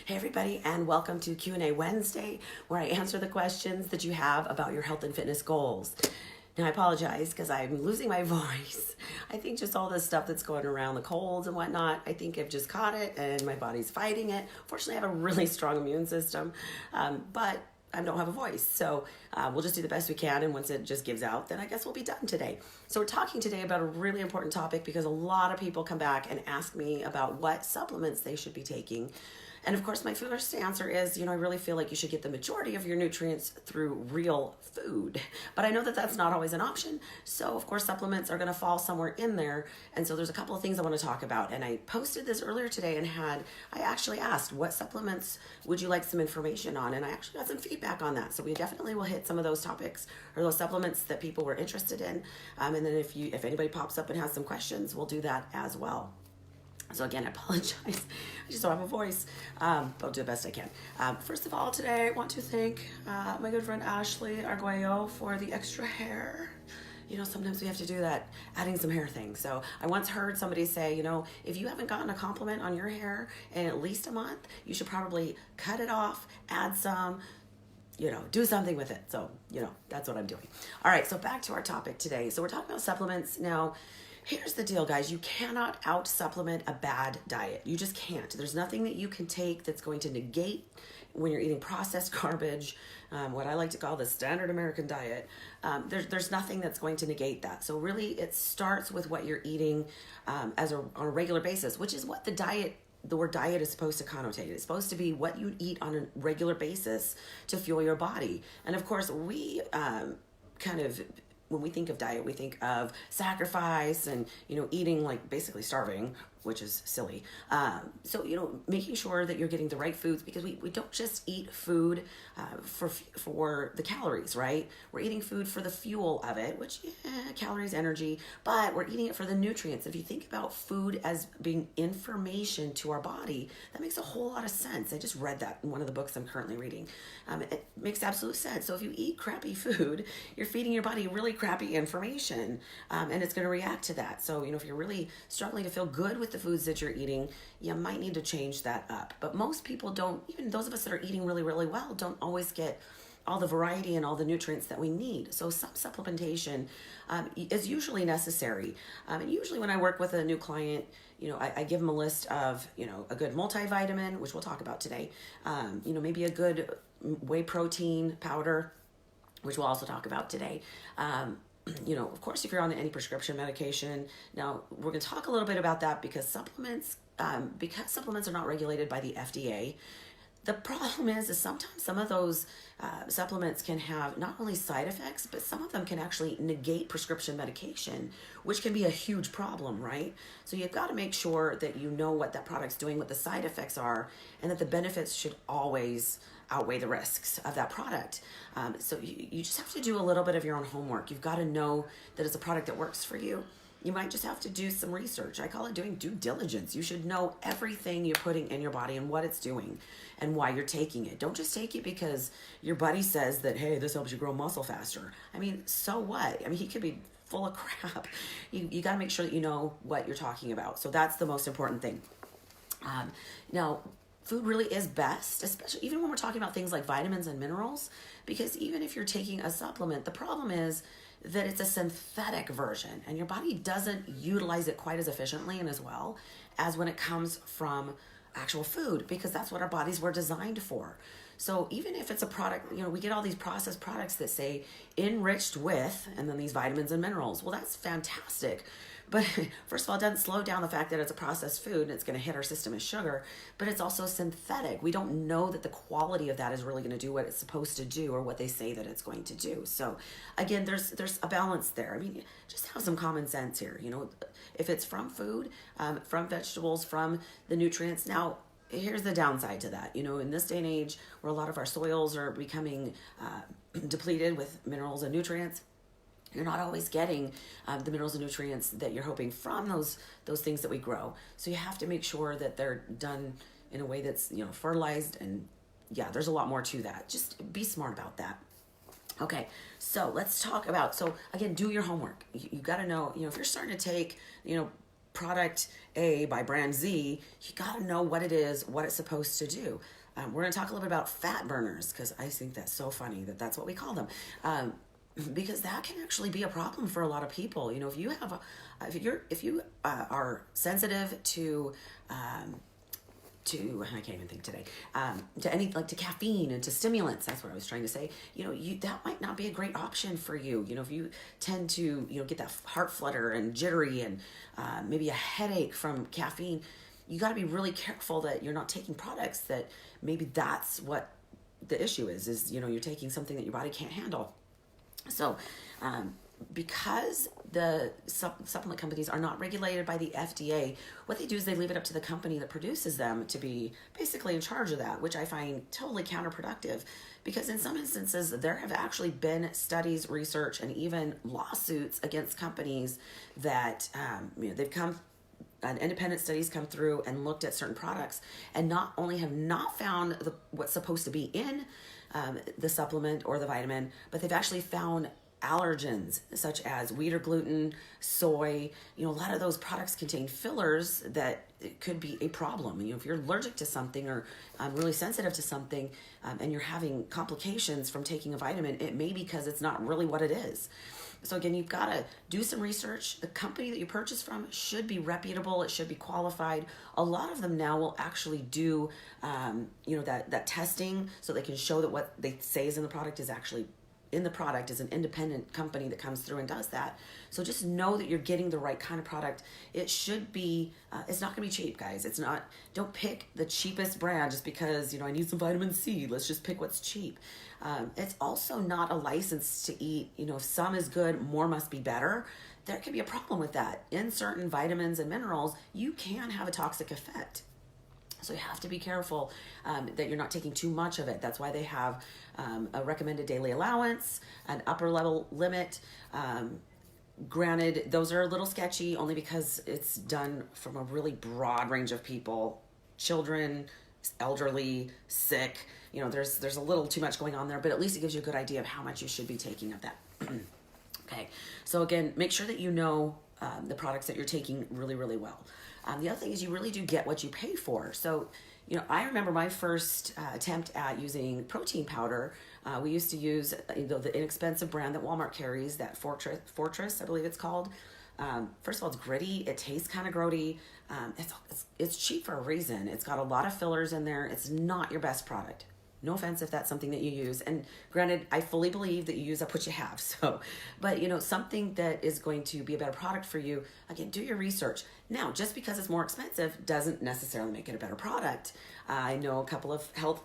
Hey everybody, and welcome to Q&A Wednesday, where I answer the questions that you have about your health and fitness goals. Now I apologize because I'm losing my voice. I think just all this stuff that's going around, the colds and whatnot, I think I've just caught it and my body's fighting it. Fortunately, I have a really strong immune system, but I don't have a voice. So we'll just do the best we can, and once it just gives out, then I guess we'll be done today. So we're talking today about a really important topic because a lot of people come back and ask me about what supplements they should be taking. And of course, my first answer is, I really feel like you should get the majority of your nutrients through real food. But I know that that's not always an option. So of course, supplements are going to fall somewhere in there. And so there's a couple of things I want to talk about. And I posted this earlier today and I actually asked, what supplements would you like some information on? And I actually got some feedback on that. So we definitely will hit some of those topics or those supplements that people were interested in. And then if anybody pops up and has some questions, we'll do that as well. So again, I apologize. I just don't have a voice, but I'll do the best I can. First of all, today I want to thank my good friend Ashley Arguello for the extra hair. Sometimes we have to do that, adding some hair things. So I once heard somebody say, if you haven't gotten a compliment on your hair in at least a month, you should probably cut it off, add some, do something with it. So, that's what I'm doing. All right, so back to our topic today. So we're talking about supplements. Now, here's the deal, guys. You cannot out-supplement a bad diet. You just can't. There's nothing that you can take that's going to negate when you're eating processed garbage, what I like to call the standard American diet. There's nothing that's going to negate that. So really, it starts with what you're eating on a regular basis, which is what the word diet is supposed to connotate. It's supposed to be what you eat on a regular basis to fuel your body. And of course, we when we think of diet, we think of sacrifice and, eating like basically starving, which is silly. So, making sure that you're getting the right foods, because we don't just eat food for the calories, right? We're eating food for the fuel of it, which calories, energy, but we're eating it for the nutrients. If you think about food as being information to our body, that makes a whole lot of sense. I just read that in one of the books I'm currently reading. It makes absolute sense. So if you eat crappy food, you're feeding your body really crappy information, and it's going to react to that. So, if you're really struggling to feel good with the foods that you're eating, you might need to change that up. But most people don't, even those of us that are eating really, really well, don't always get all the variety and all the nutrients that we need. So some supplementation is usually necessary. And usually when I work with a new client, I give them a list of, a good multivitamin, which we'll talk about today, maybe a good whey protein powder, which we'll also talk about today. Of course, if you're on any prescription medication, now we're going to talk a little bit about that because supplements are not regulated by the FDA. The problem is sometimes some of those supplements can have not only side effects, but some of them can actually negate prescription medication, which can be a huge problem, right? So you've got to make sure that you know what that product's doing, what the side effects are, and that the benefits should always outweigh the risks of that product. So you just have to do a little bit of your own homework. You've got to know that it's a product that works for you. You might just have to do some research. I call it doing due diligence. You should know everything you're putting in your body and what it's doing and why you're taking it. Don't just take it because your buddy says that, hey, this helps you grow muscle faster. So what? He could be full of crap. You got to make sure that you know what you're talking about. So that's the most important thing. Now, food really is best, especially even when we're talking about things like vitamins and minerals, because even if you're taking a supplement, the problem is that it's a synthetic version and your body doesn't utilize it quite as efficiently and as well as when it comes from actual food, because that's what our bodies were designed for. So even if it's a product, we get all these processed products that say enriched with, and then these vitamins and minerals. Well, that's fantastic. But first of all, it doesn't slow down the fact that it's a processed food and it's going to hit our system as sugar, but it's also synthetic. We don't know that the quality of that is really going to do what it's supposed to do or what they say that it's going to do. So again, there's a balance there. Just have some common sense here. If it's from food, from vegetables, from the nutrients. Now, here's the downside to that. In this day and age where a lot of our soils are becoming depleted with minerals and nutrients, you're not always getting the minerals and nutrients that you're hoping from those things that we grow. So you have to make sure that they're done in a way that's, fertilized. And yeah, there's a lot more to that. Just be smart about that. Okay, so let's talk about, so again, do your homework. You got to know, if you're starting to take, product A by brand Z, you got to know what it is, what it's supposed to do. We're going to talk a little bit about fat burners, because I think that's so funny that that's what we call them. Because that can actually be a problem for a lot of people. You know, if you have if you are sensitive to I can't even think today, to any, like to caffeine and to stimulants, that's what I was trying to say, you know, that might not be a great option for you. You know, if you tend to, you know, get that heart flutter and jittery and maybe a headache from caffeine, you got to be really careful that you're not taking products that maybe that's what the issue is, you know, you're taking something that your body can't handle. So, because the supplement companies are not regulated by the FDA, what they do is they leave it up to the company that produces them to be basically in charge of that, which I find totally counterproductive, because in some instances there have actually been studies, research, and even lawsuits against companies that you know, they've come, independent studies come through and looked at certain products and not only have not found what's supposed to be in the supplement or the vitamin, but they've actually found allergens such as wheat or gluten, soy. You know, a lot of those products contain fillers that it could be a problem. You know, if you're allergic to something or really sensitive to something, and you're having complications from taking a vitamin, it may be because it's not really what it is. So again, you've got to do some research. The company that you purchase from should be reputable. It should be qualified. A lot of them now will actually do, you know, that testing, so they can show that what they say is in the product is actually in the product, is an independent company that comes through and does that. So just know that you're getting the right kind of product. It should be, it's not gonna be cheap, guys. It's not, don't pick the cheapest brand just because, you know, I need some vitamin C. Let's just pick what's cheap. It's also not a license to eat, you know, if some is good, more must be better. There can be a problem with that. In certain vitamins and minerals, you can have a toxic effect. So you have to be careful that you're not taking too much of it. That's why they have a recommended daily allowance, an upper level limit. Granted, those are a little sketchy only because it's done from a really broad range of people, children, elderly, sick. You know, there's a little too much going on there, but at least it gives you a good idea of how much you should be taking of that. Okay, so again, make sure that you know the products that you're taking really, really well. The other thing is you really do get what you pay for. So, you know, I remember my first attempt at using protein powder. We used to use the inexpensive brand that Walmart carries, that Fortress, I believe it's called. First of all, it's gritty. It tastes kind of grody. It's cheap for a reason. It's got a lot of fillers in there. It's not your best product. No offense if that's something that you use. And granted, I fully believe that you use up what you have. So, but you know, something that is going to be a better product for you, again, do your research. Now, just because it's more expensive doesn't necessarily make it a better product. I know a couple of health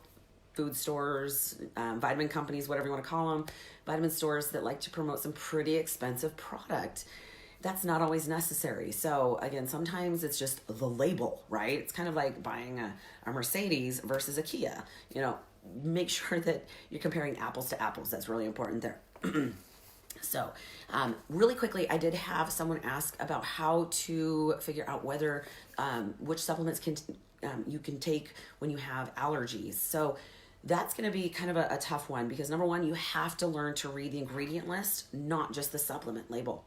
food stores, vitamin companies, whatever you want to call them, vitamin stores that like to promote some pretty expensive product. That's not always necessary. So again, sometimes it's just the label, right? It's kind of like buying a Mercedes versus a Kia. You know, make sure that you're comparing apples to apples. That's really important there. So really quickly, I did have someone ask about how to figure out whether which supplements you can take when you have allergies. So that's going to be kind of a tough one, because number one, you have to learn to read the ingredient list, not just the supplement label.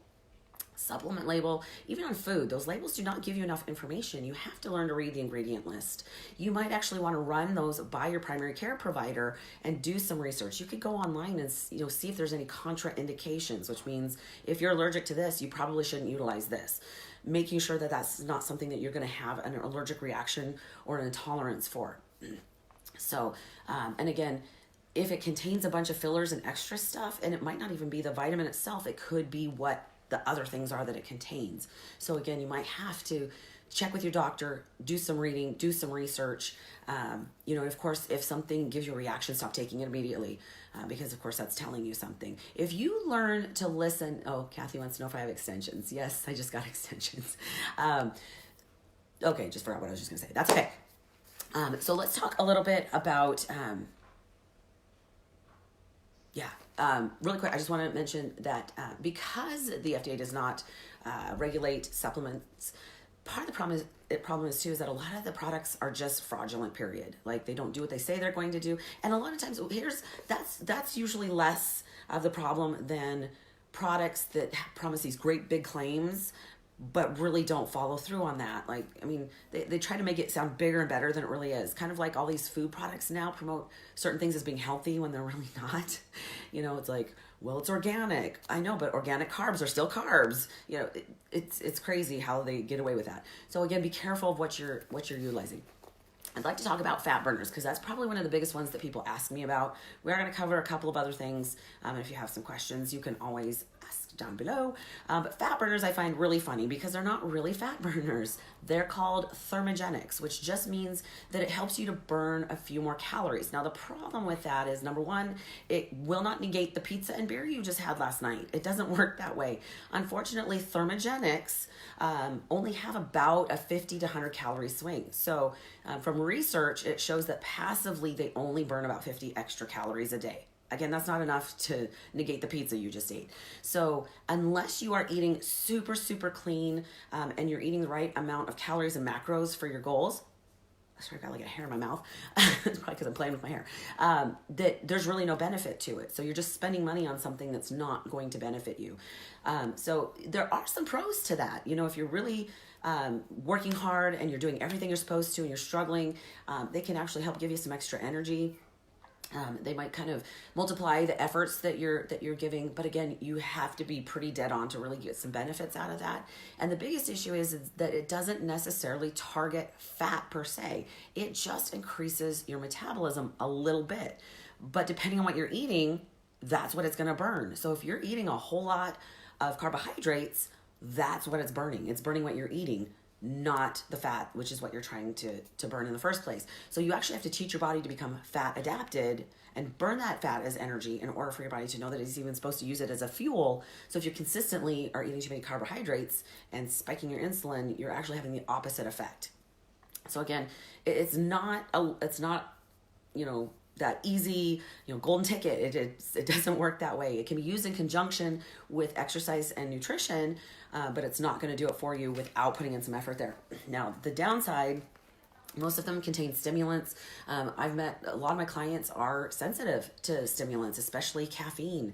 Supplement label, even on food, those labels do not give you enough information. You have to learn to read the ingredient list. You might actually want to run those by your primary care provider and do some research. You could go online and, you know, see if there's any contraindications, which means if you're allergic to this, you probably shouldn't utilize this. Making sure that that's not something that you're going to have an allergic reaction or an intolerance for. So, and again, if it contains a bunch of fillers and extra stuff, and it might not even be the vitamin itself, it could be what the other things are that it contains. So again, you might have to check with your doctor, do some reading, do some research. You know, of course, if something gives you a reaction, stop taking it immediately, because of course that's telling you something. If you learn to listen, oh, Kathy wants to know if I have extensions. Yes, I just got extensions. Okay, just forgot what I was just gonna say. That's okay. So let's talk a little bit about, really quick, I just want to mention that because the FDA does not regulate supplements, part of the problem is too is that a lot of the products are just fraudulent, period. Like, they don't do what they say they're going to do, and a lot of times that's usually less of the problem than products that promise these great big claims, but really don't follow through on that. Like, I mean, they try to make it sound bigger and better than it really is. Kind of like all these food products now promote certain things as being healthy when they're really not. It's like, well, it's organic. I know, but organic carbs are still carbs. It's crazy how they get away with that. So again, be careful of what you're utilizing. I'd like to talk about fat burners because that's probably one of the biggest ones that people ask me about. We are going to cover a couple of other things. If you have some questions, you can always ask down below. But fat burners I find really funny because they're not really fat burners. They're called thermogenics, which just means that it helps you to burn a few more calories. Now, the problem with that is, number one, it will not negate the pizza and beer you just had last night. It doesn't work that way. Unfortunately, thermogenics only have about a 50 to 100 calorie swing. So from research, it shows that passively they only burn about 50 extra calories a day. Again, that's not enough to negate the pizza you just ate. So unless you are eating super, super clean and you're eating the right amount of calories and macros for your goals, sorry, I got like a hair in my mouth. It's probably because I'm playing with my hair. That there's really no benefit to it. So you're just spending money on something that's not going to benefit you. So there are some pros to that. If you're really working hard and you're doing everything you're supposed to and you're struggling, they can actually help give you some extra energy. They might kind of multiply the efforts that you're giving, but again, you have to be pretty dead on to really get some benefits out of that. And the biggest issue is that it doesn't necessarily target fat per se. It just increases your metabolism a little bit. But depending on what you're eating, that's what it's going to burn. So if you're eating a whole lot of carbohydrates, that's what it's burning. It's burning what you're eating, not the fat, which is what you're trying to burn in the first place. So you actually have to teach your body to become fat adapted and burn that fat as energy in order for your body to know that it's even supposed to use it as a fuel. So if you consistently are eating too many carbohydrates and spiking your insulin, you're actually having the opposite effect. So again, it's not that easy, golden ticket. It doesn't work that way. It can be used in conjunction with exercise and nutrition, but it's not going to do it for you without putting in some effort there. Now, the downside, most of them contain stimulants. I've met a lot of my clients are sensitive to stimulants, especially caffeine.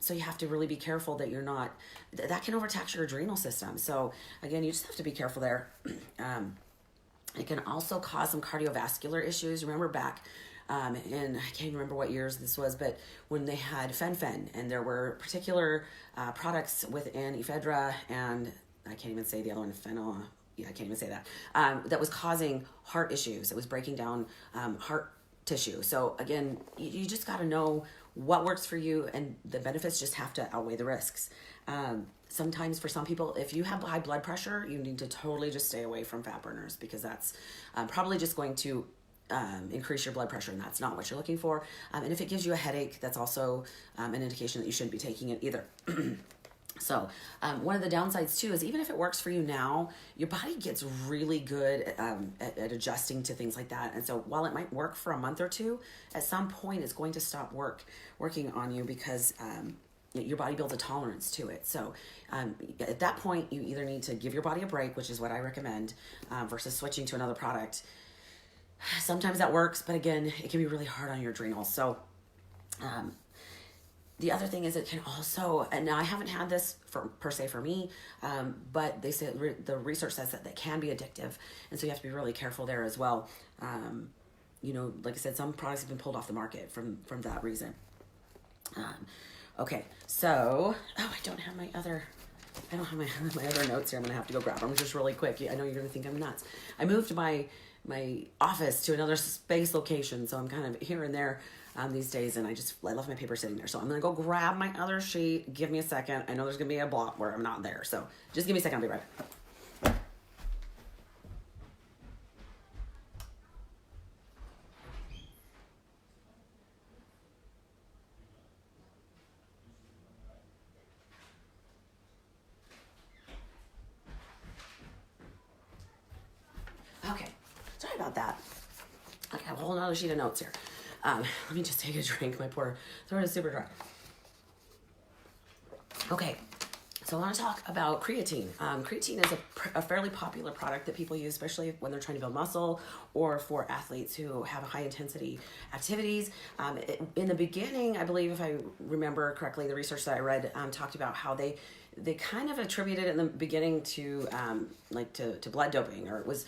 So you have to really be careful that you're not, that can overtax your adrenal system. So again, you just have to be careful there. It can also cause some cardiovascular issues. Remember back and I can't remember what years this was, but when they had fen and there were particular products within ephedra and I can't even say the other one, phenol. Yeah, I can't even say that. That was causing heart issues. It was breaking down heart tissue. So again, you just got to know what works for you, and the benefits just have to outweigh the risks. Sometimes for some people, if you have high blood pressure, you need to totally just stay away from fat burners because that's probably just going to increase your blood pressure, and that's not what you're looking for. And if it gives you a headache, that's also an indication that you shouldn't be taking it either. So one of the downsides too is even if it works for you now, your body gets really good at adjusting to things like that. And so while it might work for a month or two, at some point it's going to stop working on you because your body builds a tolerance to it. So at that point, you either need to give your body a break, which is what I recommend, versus switching to another product. Sometimes that works, but again, it can be really hard on your adrenals. So the other thing is it can also, and now I haven't had this per se for me, but they say the research says that can be addictive. And so you have to be really careful there as well. Like I said, some products have been pulled off the market from that reason. Okay, so, I don't have my other notes here. I'm going to have to go grab them just really quick. I know you're going to think I'm nuts. I moved my office to another space location, so I'm kind of here and there these days, and I left my paper sitting there. So I'm going to go grab my other sheet. Give me a second. I know there's going to be a block where I'm not there, so just give me a second. I'll be right back. Okay, sorry about that. Okay, I have a whole nother sheet of notes here. Let me just take a drink. My poor throat is super dry. Okay, so I want to talk about creatine. Creatine is a fairly popular product that people use, especially when they're trying to build muscle or for athletes who have high intensity activities. In the beginning, I believe, if I remember correctly, the research that I read talked about how they they kind of attributed it in the beginning to to blood doping, or it was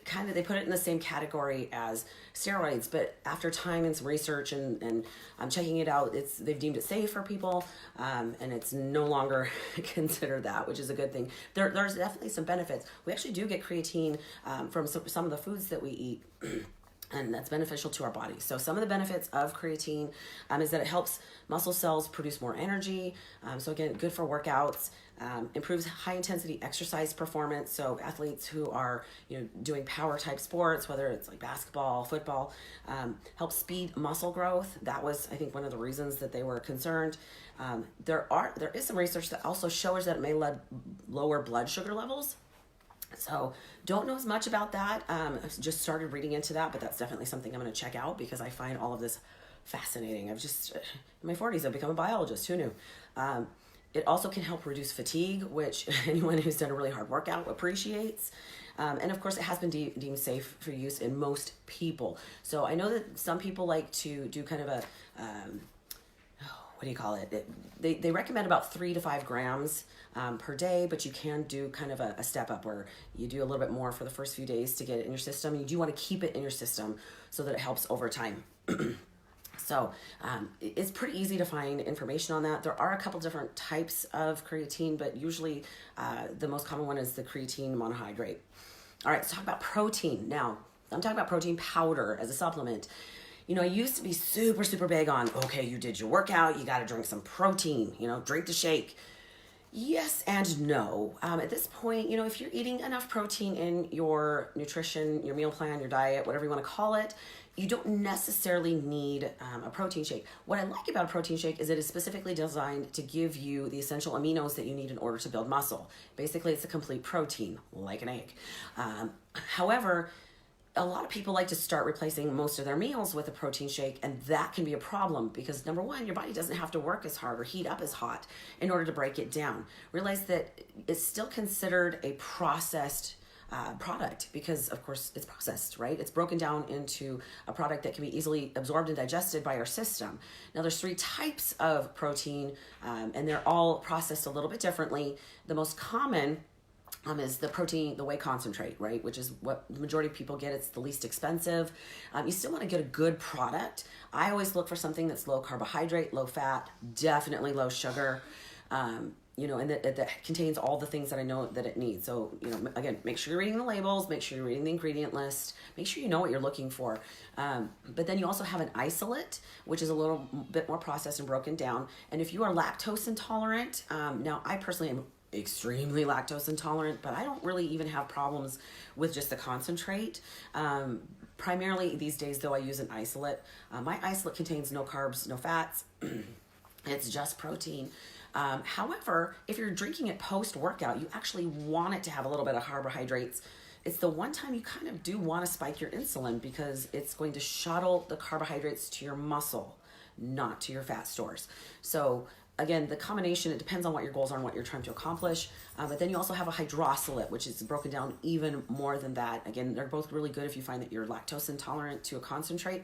kind of, they put it in the same category as steroids, but after time and some research and checking it out, they've deemed it safe for people, and it's no longer considered that, which is a good thing. There's definitely some benefits. We actually do get creatine from some of the foods that we eat. And that's beneficial to our body. So some of the benefits of creatine is that it helps muscle cells produce more energy. So again, good for workouts. Improves high intensity exercise performance. So athletes who are doing power type sports, whether it's like basketball, football, helps speed muscle growth. That was, I think, one of the reasons that they were concerned. There is some research that also shows that it may lower blood sugar levels. So don't know as much about that. Just started reading into that, but that's definitely something I'm going to check out because I find all of this fascinating. I've just, in my 40s, I've become a biologist. Who knew? It also can help reduce fatigue, which anyone who's done a really hard workout appreciates. And of course, it has been deemed safe for use in most people. So I know that some people like to do kind of a, what do you call it? They recommend about 3 to 5 grams per day, but you can do kind of a step up where you do a little bit more for the first few days to get it in your system. You do want to keep it in your system so that it helps over time. So it's pretty easy to find information on that. There are a couple different types of creatine, but usually the most common one is the creatine monohydrate. All right, let's talk about protein. Now, I'm talking about protein powder as a supplement. I used to be super, super big on, okay, you did your workout, you got to drink some protein, drink the shake. Yes and no. At this point, if you're eating enough protein in your nutrition, your meal plan, your diet, whatever you want to call it, you don't necessarily need a protein shake. What I like about a protein shake is it is specifically designed to give you the essential aminos that you need in order to build muscle. Basically, it's a complete protein, like an egg. However, a lot of people like to start replacing most of their meals with a protein shake, and that can be a problem because, number one, your body doesn't have to work as hard or heat up as hot in order to break it down. Realize that it's still considered a processed product because, of course, it's processed, right? It's broken down into a product that can be easily absorbed and digested by our system. Now, there's 3 types of protein, and they're all processed a little bit differently. The most common is the protein, the whey concentrate, right? Which is what the majority of people get. It's the least expensive. You still want to get a good product. I always look for something that's low carbohydrate, low fat, definitely low sugar, and that contains all the things that I know that it needs. So, again, make sure you're reading the labels, make sure you're reading the ingredient list, make sure you know what you're looking for. But then you also have an isolate, which is a little bit more processed and broken down. And if you are lactose intolerant, now I personally am extremely lactose intolerant, but I don't really even have problems with just the concentrate. Primarily these days, though, I use an isolate. My isolate contains no carbs, no fats. It's just protein. However, if you're drinking it post-workout, you actually want it to have a little bit of carbohydrates. It's the one time you kind of do want to spike your insulin because it's going to shuttle the carbohydrates to your muscle, not to your fat stores. So again, the combination, it depends on what your goals are and what you're trying to accomplish. But then you also have a hydroxylate, which is broken down even more than that. Again, they're both really good if you find that you're lactose intolerant to a concentrate.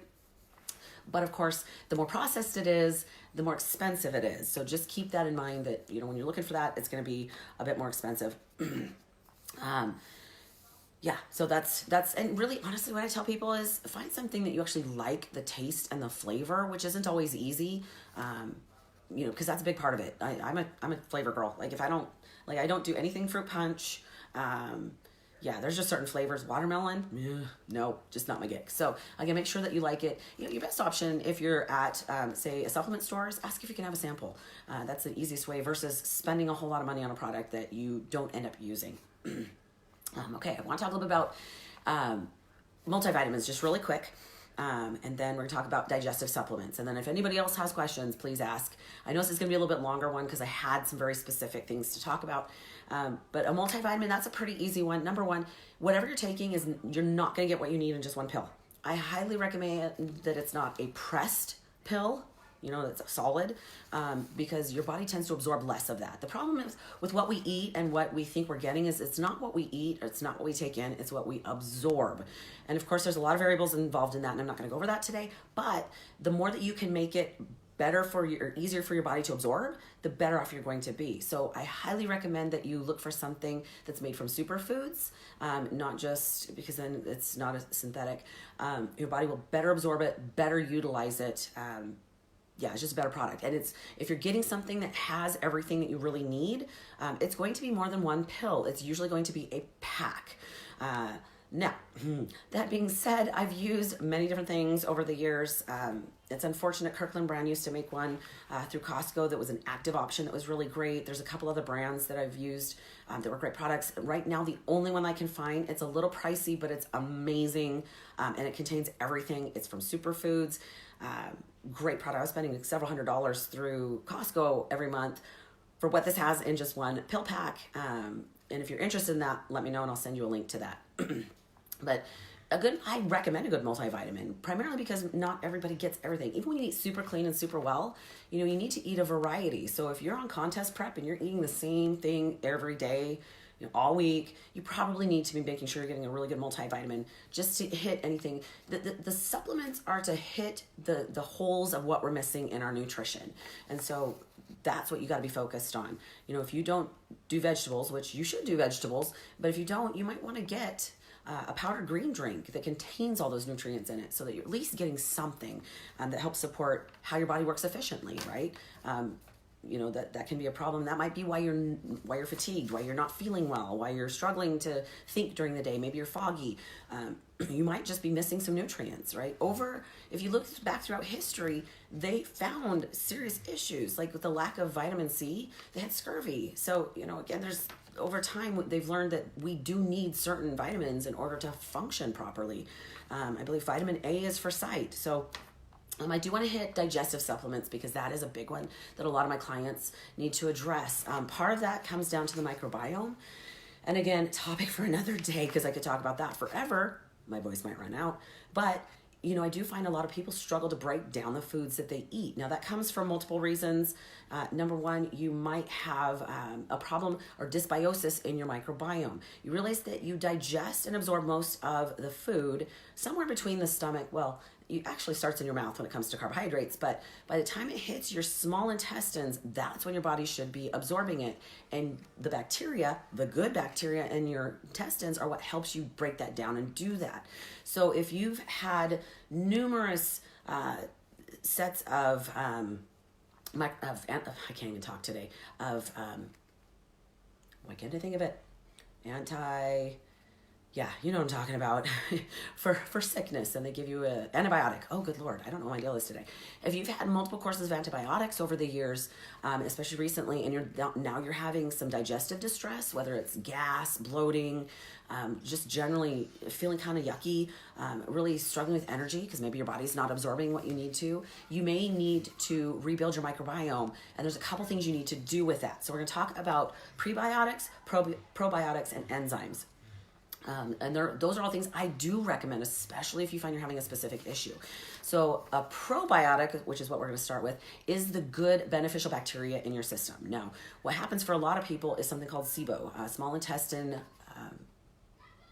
But of course, the more processed it is, the more expensive it is. So just keep that in mind that, when you're looking for that, it's going to be a bit more expensive. Yeah, so that's, and really, honestly, what I tell people is find something that you actually like the taste and the flavor, which isn't always easy. Because that's a big part of it. I'm a flavor girl. Like if I don't do anything fruit punch. There's just certain flavors. Watermelon, no, just not my gig. So again, make sure that you like it. Your best option if you're at, say, a supplement store is ask if you can have a sample. That's the easiest way versus spending a whole lot of money on a product that you don't end up using. Okay, I want to talk a little bit about multivitamins just really quick. And then we're gonna talk about digestive supplements. And then if anybody else has questions, please ask. I know this is gonna be a little bit longer one because I had some very specific things to talk about. But a multivitamin, that's a pretty easy one. Number one, whatever you're taking you're not gonna get what you need in just one pill. I highly recommend that it's not a pressed pill, that's solid, because your body tends to absorb less of that. The problem is with what we eat and what we think we're getting is it's not what we eat, or it's not what we take in, it's what we absorb. And of course, there's a lot of variables involved in that, and I'm not gonna go over that today, but the more that you can make it easier for your body to absorb, the better off you're going to be. So I highly recommend that you look for something that's made from superfoods, not just because then it's not a synthetic. Your body will better absorb it, better utilize it. It's just a better product. And if you're getting something that has everything that you really need, it's going to be more than one pill. It's usually going to be a pack. Now, that being said, I've used many different things over the years. It's unfortunate Kirkland brand used to make one through Costco that was an active option that was really great. There's a couple other brands that I've used that were great products. Right now, the only one I can find, it's a little pricey, but it's amazing, and it contains everything. It's from superfoods. Great product. I was spending several $100s through Costco every month for what this has in just one pill pack. And if you're interested in that, let me know and I'll send you a link to that. But I recommend a good multivitamin, primarily because not everybody gets everything. Even when you eat super clean and super well, you need to eat a variety. So if you're on contest prep and you're eating the same thing every day, all week, you probably need to be making sure you're getting a really good multivitamin just to hit anything. The supplements are to hit the holes of what we're missing in our nutrition. And so that's what you got to be focused on. If you don't do vegetables, which you should do vegetables, but if you don't, you might want to get a powdered green drink that contains all those nutrients in it so that you're at least getting something that helps support how your body works efficiently, right? That can be a problem. That might be why you're fatigued, why you're not feeling well, why you're struggling to think during the day. Maybe you're foggy. You might just be missing some nutrients, right? If you look back throughout history, they found serious issues, like with the lack of vitamin C, they had scurvy. So, again, over time, they've learned that we do need certain vitamins in order to function properly. I believe vitamin A is for sight. So I do want to hit digestive supplements because that is a big one that a lot of my clients need to address. Part of that comes down to the microbiome. And again, topic for another day because I could talk about that forever. My voice might run out. But I do find a lot of people struggle to break down the foods that they eat. Now, that comes from multiple reasons. Number one, you might have a problem or dysbiosis in your microbiome. You realize that you digest and absorb most of the food somewhere between the stomach. Well, it actually starts in your mouth when it comes to carbohydrates, but by the time it hits your small intestines, that's when your body should be absorbing it. And the bacteria, the good bacteria in your intestines, are what helps you break that down and do that. So if you've had numerous sets of I can't even talk today, why can't I think of it? You know what I'm talking about, for sickness, and they give you an antibiotic. Oh, good Lord, I don't know what my deal is today. If you've had multiple courses of antibiotics over the years, especially recently, and you're having some digestive distress, whether it's gas, bloating, just generally feeling kind of yucky, really struggling with energy because maybe your body's not absorbing what you need to, you may need to rebuild your microbiome, and there's a couple things you need to do with that. So we're going to talk about prebiotics, probiotics, and enzymes. And those are all things I do recommend, especially if you find you're having a specific issue. So a probiotic, which is what we're going to start with, is the good beneficial bacteria in your system. Now, what happens for a lot of people is something called SIBO, small intestine,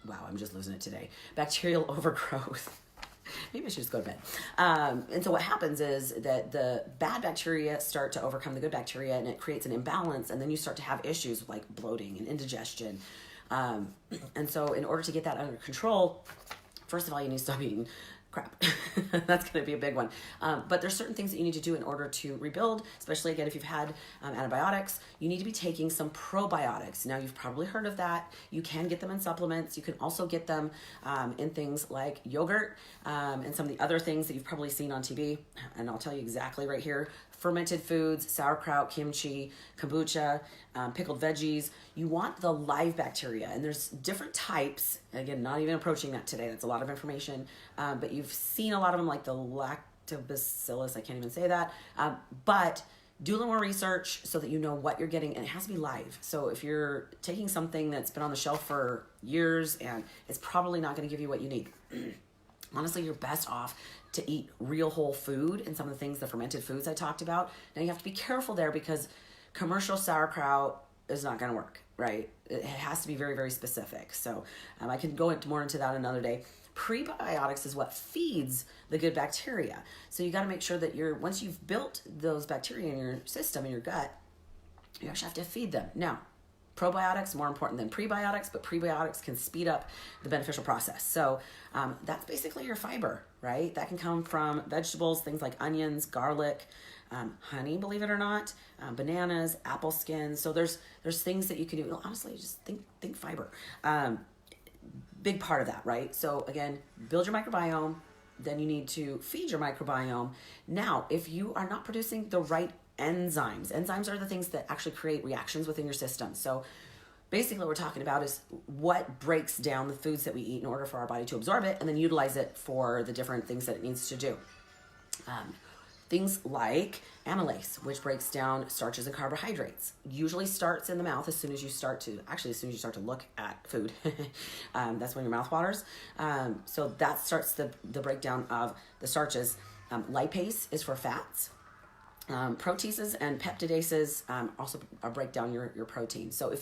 wow, I'm just losing it today, bacterial overgrowth. Maybe I should just go to bed. And so what happens is that the bad bacteria start to overcome the good bacteria, and it creates an imbalance, and then you start to have issues like bloating and indigestion. And so in order to get that under control, first of all, you need to stop eating crap. That's going to be a big one. But there's certain things that you need to do in order to rebuild, especially again, if you've had antibiotics, you need to be taking some probiotics. Now, you've probably heard of that. You can get them in supplements. You can also get them in things like yogurt and some of the other things that you've probably seen on TV. And I'll tell you exactly right here. Fermented foods, sauerkraut, kimchi, kombucha, pickled veggies. You want the live bacteria, and there's different types. Again, not even approaching that today. That's a lot of information. But you've seen a lot of them, like the lactobacillus. I can't even say that. But do a little more research so that you know what you're getting, and it has to be live. So if you're taking something that's been on the shelf for years, and it's probably not going to give you what you need. Honestly, you're best off to eat real whole food and some of the things, the fermented foods I talked about. Now you have to be careful there because commercial sauerkraut is not going to work, right? It has to be very, very specific. So I can go more into that another day. Prebiotics is what feeds the good bacteria. So you got to make sure that once you've built those bacteria in your system, in your gut, you actually have to feed them. Now, probiotics more important than prebiotics, but prebiotics can speed up the beneficial process. So that's basically your fiber, right? That can come from vegetables, things like onions, garlic, honey, believe it or not, bananas, apple skins. So there's things that you can do. Honestly, just think fiber. Big part of that, right? So again, build your microbiome. Then you need to feed your microbiome. Now, if you are not producing the right enzymes are the things that actually create reactions within your system. So basically what we're talking about is what breaks down the foods that we eat in order for our body to absorb it and then utilize it for the different things that it needs to do. Things like amylase, which breaks down starches and carbohydrates, usually starts in the mouth as soon as you start to look at food. That's when your mouth waters. So that starts the breakdown of the starches. Lipase is for fats. Proteases and peptidases also break down your protein. So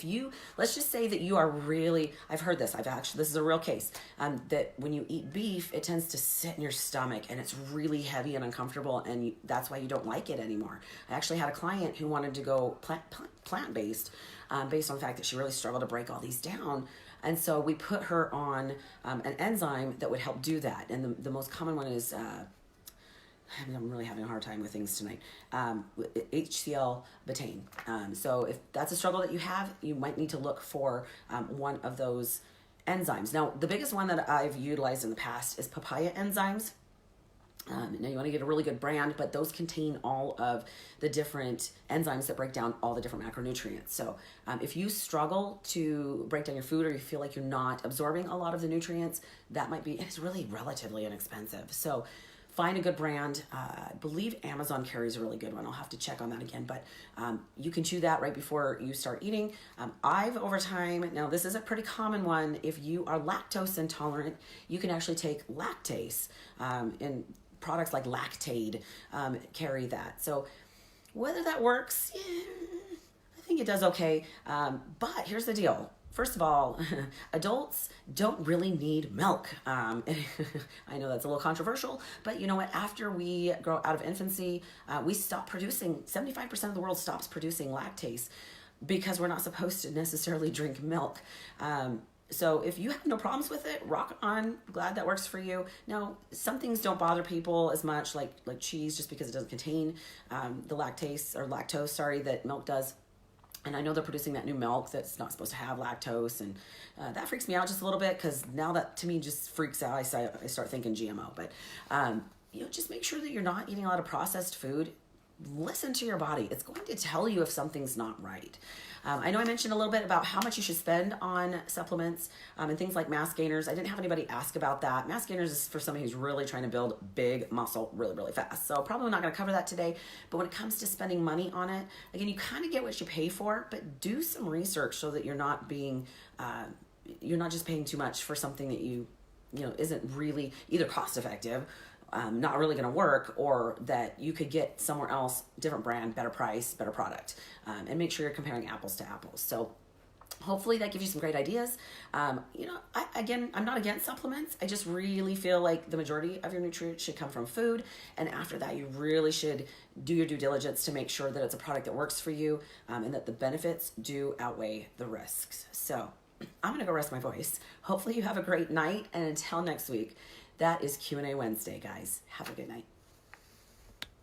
let's just say that you are really, I've heard this, this is a real case, that when you eat beef, it tends to sit in your stomach and it's really heavy and uncomfortable, and that's why you don't like it anymore. I actually had a client who wanted to go plant-based based on the fact that she really struggled to break all these down. And so we put her on an enzyme that would help do that. And the most common one is, I'm really having a hard time with things tonight. HCl betaine. So if that's a struggle that you have, you might need to look for one of those enzymes. Now, the biggest one that I've utilized in the past is Papaya Enzymes. Now you want to get a really good brand, but those contain all of the different enzymes that break down all the different macronutrients. So if you struggle to break down your food, or you feel like you're not absorbing a lot of the nutrients, it's really relatively inexpensive. So find a good brand. I believe Amazon carries a really good one. I'll have to check on that again, but you can chew that right before you start eating. Over time, now this is a pretty common one. If you are lactose intolerant, you can actually take lactase, and products like Lactaid carry that. So whether that works, I think it does okay. But here's the deal. First of all, adults don't really need milk. I know that's a little controversial, but you know what? After we grow out of infancy, we stop producing, 75% of the world stops producing lactase because we're not supposed to necessarily drink milk. So if you have no problems with it, rock on. Glad that works for you. Now, some things don't bother people as much, like cheese, just because it doesn't contain the lactose that milk does. And I know they're producing that new milk that's not supposed to have lactose, and that freaks me out just a little bit, because now that to me just freaks out. I start thinking GMO, but just make sure that you're not eating a lot of processed food. Listen to your body. It's going to tell you if something's not right. I know I mentioned a little bit about how much you should spend on supplements and things like mass gainers. I didn't have anybody ask about that. Mass gainers is for somebody who's really trying to build big muscle really, really fast. So probably not going to cover that today. But when it comes to spending money on it, again, you kind of get what you pay for, but do some research so that you're not just paying too much for something that isn't really either cost effective, not really going to work, or that you could get somewhere else, different brand, better price, better product, and make sure you're comparing apples to apples. So hopefully that gives you some great ideas. I'm not against supplements. I just really feel like the majority of your nutrients should come from food. And after that, you really should do your due diligence to make sure that it's a product that works for you, and that the benefits do outweigh the risks. So I'm going to go rest my voice. Hopefully you have a great night. And until next week, that is Q&A Wednesday, guys. Have a good night.